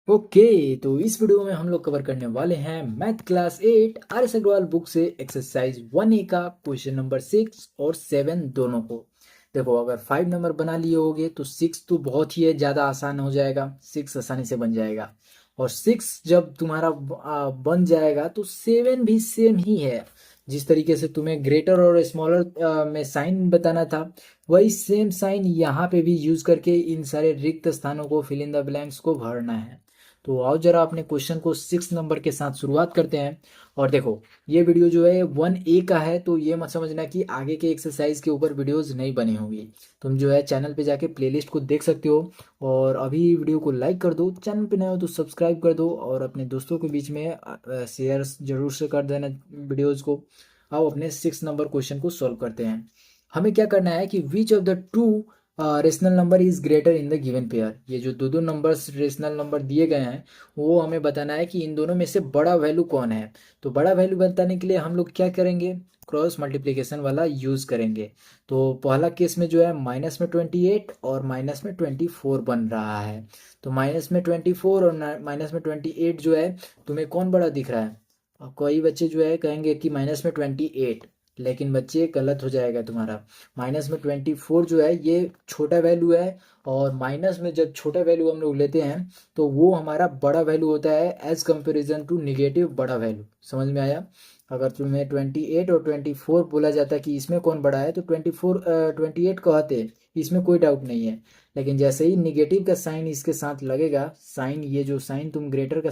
Okay, तो इस video में हम लोग कवर करने वाले हैं math class 8 R S Aggarwal book से एक्सरसाइज 1A का क्वेश्चन नंबर 6 और 7 दोनों को। देखो, अगर 5 नंबर बना लिए होगे तो 6 तो बहुत ही ज़्यादा आसान हो जाएगा, 6 आसानी से बन जाएगा। और 6 जब तुम्हारा बन जाएगा तो 7 भी सेम ही है। जिस तरीके से तुम्हें ग्रेटर और स्मॉलर में साइन बताना था, वही सेम साइन यहाँ पे भी यूज करके इन सारे रिक्त स्थानों को, फिल इन द ब्लैंक्स को भरना है। तो आओ जरा अपने क्वेश्चन को 6 नंबर के साथ शुरुआत करते हैं। और देखो, ये वीडियो जो है 1A का है, तो ये मत समझना कि आगे के एक्सरसाइज के ऊपर वीडियोस नहीं बनी होंगी। तुम जो है चैनल पे जाके प्लेलिस्ट को देख सकते हो। और अभी वीडियो को लाइक कर दो, चैनल पे नए हो तो सब्सक्राइब कर दो, और अपने दोस्तों के बीच में शेयर जरूर से कर देना वीडियोज़ को। आओ अपने 6 नंबर क्वेश्चन को सॉल्व करते हैं। हमें क्या करना है कि which of the two rational number is greater in the given pair. ये जो दो दो नंबर्स रेशनल नंबर दिए गए हैं, वो हमें बताना है कि इन दोनों में से बड़ा वैल्यू कौन है। तो बड़ा वैल्यू बताने के लिए हम लोग क्या करेंगे, क्रॉस मल्टीप्लिकेशन वाला यूज करेंगे। तो पहला केस में जो है माइनस में 28 और माइनस में 24 बन रहा है। तो माइनस में 24 और माइनस में 28 जो है, तुम्हें कौन बड़ा दिख रहा है? और कोई बच्चे जो है कहेंगे कि माइनस में 28, लेकिन बच्चे गलत हो जाएगा तुम्हारा। माइनस में 24 जो है ये छोटा वैल्यू है, और माइनस में जब छोटा वैल्यू हम लोग लेते हैं तो वो हमारा बड़ा वैल्यू होता है एज कंपेरिजन टू निगेटिव बड़ा वैल्यू। समझ में आया? अगर तुम्हें 28 और 24 बोला जाता कि इसमें कौन बड़ा है, तो 28 कहते, इसमें कोई डाउट नहीं है। लेकिन जैसे ही निगेटिव का साइन इसके साथ लगेगा, साइन ये जो साइन तुम ग्रेटर का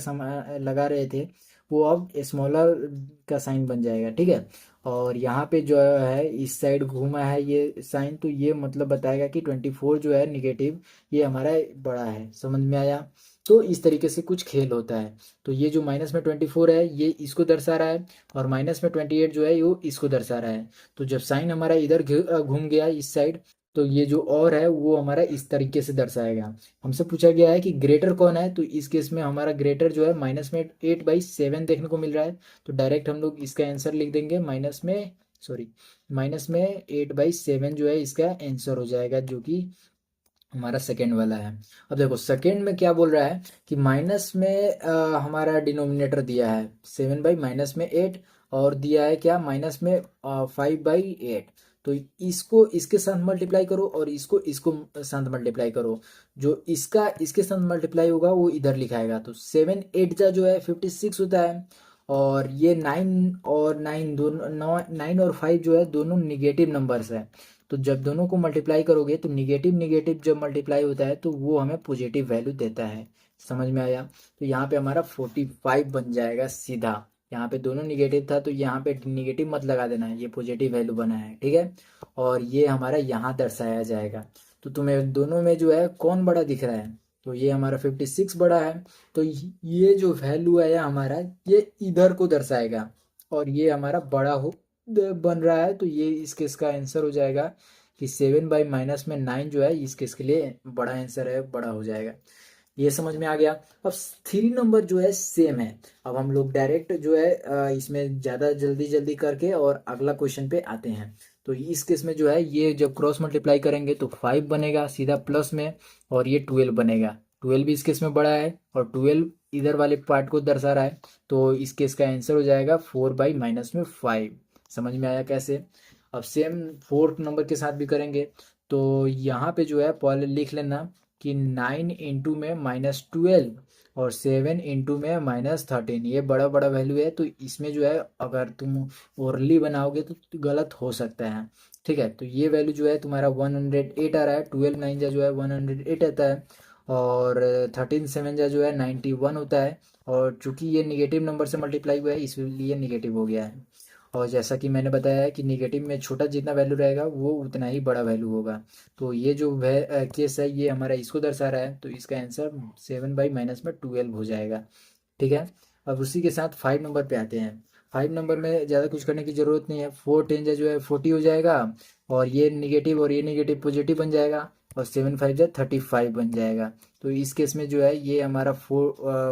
लगा रहे थे, वो अब स्मॉलर का साइन बन जाएगा, ठीक है। और यहाँ पे जो है इस साइड घूमा है ये साइन, तो ये मतलब बताएगा कि 24 जो है निगेटिव, ये हमारा बड़ा है। समझ में आया? तो इस तरीके से कुछ खेल होता है। तो ये जो माइनस में 24 है ये इसको दर्शा रहा है, और माइनस में 28 जो है वो इसको दर्शा रहा है। तो जब साइन हमारा इधर घूम गया इस साइड, तो ये जो और है वो हमारा इस तरीके से दर्शाएगा। हमसे पूछा गया है कि ग्रेटर कौन है, तो इस केस में हमारा ग्रेटर जो है माइनस में 8/7 देखने को मिल रहा है। तो डायरेक्ट हम लोग इसका आंसर लिख देंगे माइनस में 8/7 जो है इसका आंसर हो जाएगा, जो कि हमारा सेकेंड वाला है। अब देखो सेकेंड में क्या बोल रहा है कि माइनस में हमारा डिनोमिनेटर दिया है 7/-8, और दिया है क्या माइनस में 5/8। तो इसको इसके साथ मल्टीप्लाई करो और इसको इसको साथ मल्टीप्लाई करो। जो इसका इसके साथ मल्टीप्लाई होगा वो इधर लिखाएगा। तो 7/8 का जो है 56 होता है। और ये 9 और 9 दोनों 9 और 5 जो है दोनों निगेटिव नंबर्स है। तो जब दोनों को मल्टीप्लाई करोगे तो निगेटिव निगेटिव जब मल्टीप्लाई होता है तो वो हमें पॉजिटिव वैल्यू देता है। समझ में आया? तो यहाँ पे हमारा 45 बन जाएगा सीधा। यहाँ पे दोनों निगेटिव था तो यहाँ पे निगेटिव मत लगा देना है, ये पॉजिटिव वैल्यू बना है, ठीक है। और ये हमारा यहाँ दर्शाया जाएगा। तो तुम्हें दोनों में जो है कौन बड़ा दिख रहा है? तो ये हमारा 56 बड़ा है। तो ये जो वैल्यू है हमारा, ये इधर को दर्शाएगा, और ये हमारा बड़ा हो बन रहा है। तो ये इस केस का आंसर हो जाएगा कि 7/-9 जो है इस केस के लिए बड़ा आंसर है, बड़ा हो जाएगा। ये समझ में आ गया। अब 3 नंबर जो है सेम है। अब हम लोग डायरेक्ट जो है इसमें ज़्यादा जल्दी जल्दी करके और अगला क्वेश्चन पे आते हैं। तो इस केस में जो है ये जब क्रॉस मल्टीप्लाई करेंगे तो 5 बनेगा सीधा प्लस में, और ये 12 बनेगा। 12 भी इस केस में बड़ा है, और 12 इधर वाले पार्ट को दर्शा रहा है। तो इस केस का आंसर हो जाएगा 4/-5। समझ में आया कैसे? अब सेम 4 नंबर के साथ भी करेंगे। तो यहाँ पे जो है पहले लिख लेना कि 9 इंटू में -12 और 7 इंटू में -13, ये बड़ा बड़ा वैल्यू है। तो इसमें जो है अगर तुम ओरली बनाओगे तो गलत हो सकता है, ठीक है। तो ये वैल्यू जो है तुम्हारा 108 आ रहा है। 12 9 जा जो है 108 आता है, और 13 7 जा जो है 91 होता है। और चूंकि ये निगेटिव नंबर से मल्टीप्लाई हुआ है इसलिए निगेटिव हो गया है। और जैसा कि मैंने बताया है कि निगेटिव में छोटा जितना वैल्यू रहेगा वो उतना ही बड़ा वैल्यू होगा। तो ये जो केस है ये हमारा इसको दर्शा रहा है। तो इसका आंसर 7/-12 हो जाएगा, ठीक है। अब उसी के साथ 5 नंबर पे आते हैं। 5 नंबर में ज़्यादा कुछ करने की ज़रूरत नहीं है। 4 10 जो है 40 हो जाएगा, और ये निगेटिव और ये निगेटिव पॉजिटिव बन जाएगा, और 7 5 जा 35 बन जाएगा। तो इस केस में जो है ये हमारा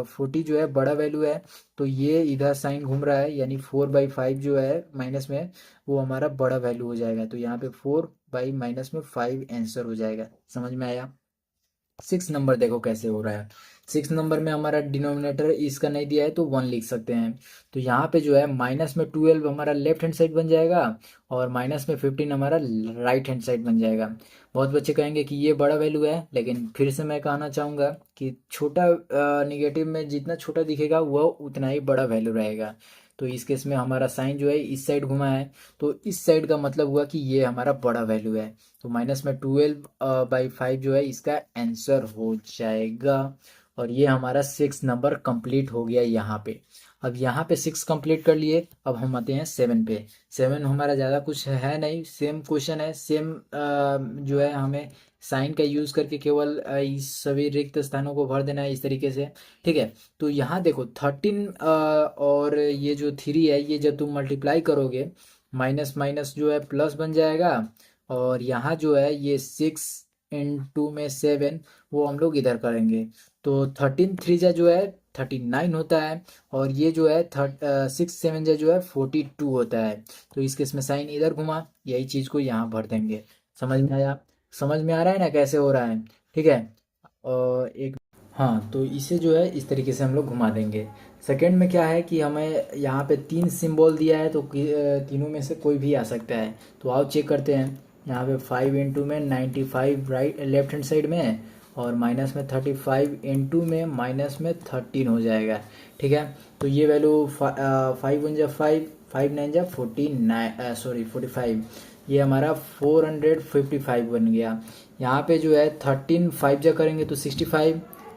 40 जो है बड़ा वैल्यू है। तो ये इधर साइन घूम रहा है, यानी 4/5 जो है माइनस में, वो हमारा बड़ा वैल्यू हो जाएगा। तो यहाँ पे 4/-5 आंसर हो जाएगा। समझ में आया? सिक्स नंबर देखो कैसे हो रहा है। सिक्स नंबर में हमारा डिनोमिनेटर इसका नहीं दिया है तो वन लिख सकते हैं। तो यहाँ पे जो है माइनस में 12 हमारा लेफ्ट हैंड साइड बन जाएगा और माइनस में 15 हमारा राइट हैंड साइड बन जाएगा। बहुत बच्चे कहेंगे कि ये बड़ा वैल्यू है, लेकिन फिर से मैं कहना चाहूँगा कि छोटा निगेटिव में जितना छोटा दिखेगा वह उतना ही बड़ा वैल्यू रहेगा। तो इस केस में हमारा साइन जो है इस साइड घुमा है, तो इस साइड का मतलब हुआ कि ये हमारा बड़ा वैल्यू है। तो माइनस में 12/5 जो है इसका आंसर हो जाएगा। और ये हमारा सिक्स नंबर कंप्लीट हो गया यहाँ पे। अब यहाँ पे सिक्स कंप्लीट कर लिए, अब हम आते हैं सेवन पे। सेवन हमारा ज़्यादा कुछ है नहीं, सेम क्वेश्चन है, सेम जो है हमें साइन का यूज़ करके केवल इस सभी रिक्त स्थानों को भर देना है इस तरीके से। ठीक है, तो यहाँ देखो 13 और ये जो थ्री है ये जब तुम मल्टीप्लाई करोगे माइनस माइनस जो है प्लस बन जाएगा। और यहाँ जो है ये 6 × में 7 वो हम लोग इधर करेंगे। तो 13 3 जा जो है 39 होता है, और ये जो है 6 7 जा जो है 42 होता है। तो इस केस में साइन इधर घुमा, यही चीज़ को यहाँ भर देंगे। समझ में आया? समझ में आ रहा है ना कैसे हो रहा है? ठीक है। और एक, हाँ, तो इसे जो है इस तरीके से हम लोग घुमा देंगे। सेकंड में क्या है कि हमें यहाँ पे तीन सिंबल दिया है, तो तीनों में से कोई भी आ सकता है। तो आओ चेक करते हैं। यहाँ पे 5 × में 95 राइट लेफ्ट हैंड साइड में, और माइनस में 35 × में माइनस में 13 हो जाएगा। ठीक है, तो ये वैल्यू 5 × 5, 5 9 जा 49, सॉरी 45, ये हमारा 455 बन गया। यहाँ पे जो है 13 5 जा करेंगे तो 65,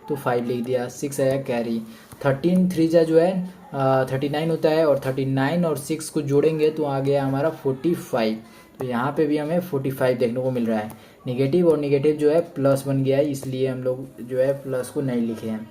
तो 5 लिख दिया, 6 आया कैरी। 13 3 जा जो है 39 होता है, और 39 और 6 को जोड़ेंगे तो आ गया हमारा 45। तो यहाँ पे भी हमें 45 देखने को मिल रहा है। निगेटिव और निगेटिव जो है प्लस बन गया है, इसलिए हम लोग जो है प्लस को नहीं लिखे हैं।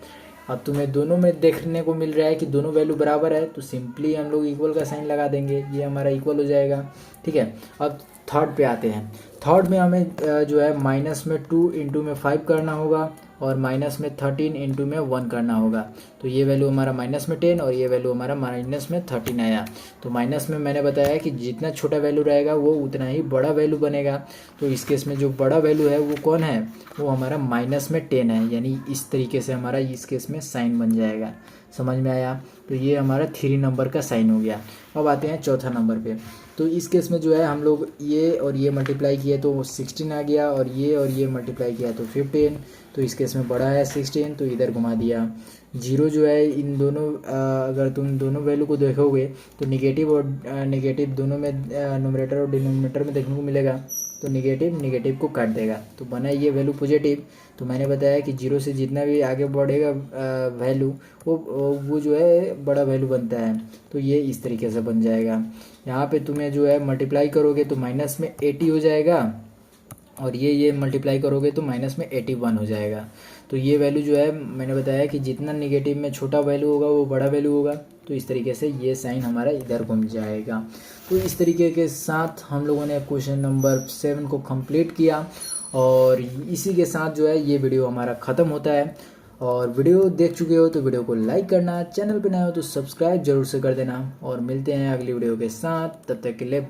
अब तुम्हें दोनों में देखने को मिल रहा है कि दोनों वैल्यू बराबर है, तो सिंपली हम लोग इक्वल का साइन लगा देंगे, ये हमारा इक्वल हो जाएगा। ठीक है, अब थर्ड पे आते हैं। थर्ड में हमें जो है माइनस में 2 × में 5 करना होगा, और माइनस में 13 × में 1 करना होगा। तो ये वैल्यू हमारा माइनस में 10 और ये वैल्यू हमारा माइनस में 13 आया। तो माइनस में मैंने बताया कि जितना छोटा वैल्यू रहेगा वो उतना ही बड़ा वैल्यू बनेगा। तो इस केस में जो बड़ा वैल्यू है वो कौन है? वो हमारा माइनस में 10 है, यानी इस तरीके से हमारा इस केस में साइन बन जाएगा। समझ में आया? तो ये हमारा 3 नंबर का साइन हो गया। अब आते हैं चौथा नंबर पे। तो इस केस में जो है हम लोग ये और ये मल्टीप्लाई किए तो 16 आ गया, और ये मल्टीप्लाई किया तो 15। तो इस केस में बड़ा है 16, तो इधर घुमा दिया। जीरो जो है इन दोनों अगर तुम दोनों वैल्यू को देखोगे तो निगेटिव और निगेटिव दोनों में न्यूमरेटर और डिनोमिनेटर में देखने को मिलेगा। तो निगेटिव निगेटिव को काट देगा, तो बना ये वैल्यू पॉजिटिव। तो मैंने बताया कि जीरो से जितना भी आगे बढ़ेगा वैल्यू वो जो है बड़ा वैल्यू बनता है। तो ये इस तरीके से बन जाएगा। यहाँ पे तुम्हें जो है मल्टीप्लाई करोगे तो माइनस में 80 हो जाएगा, और ये मल्टीप्लाई करोगे तो माइनस में 81 हो जाएगा। तो ये वैल्यू जो है मैंने बताया कि जितना निगेटिव में छोटा वैल्यू होगा वो बड़ा वैल्यू होगा। तो इस तरीके से ये साइन हमारा इधर घूम जाएगा। तो इस तरीके के साथ हम लोगों ने क्वेश्चन नंबर 7 को कंप्लीट किया, और इसी के साथ जो है ये वीडियो हमारा ख़त्म होता है। और वीडियो देख चुके हो तो वीडियो को लाइक करना, चैनल पर नए हो तो सब्सक्राइब जरूर से कर देना, और मिलते हैं अगली वीडियो के साथ। तब तक के लिए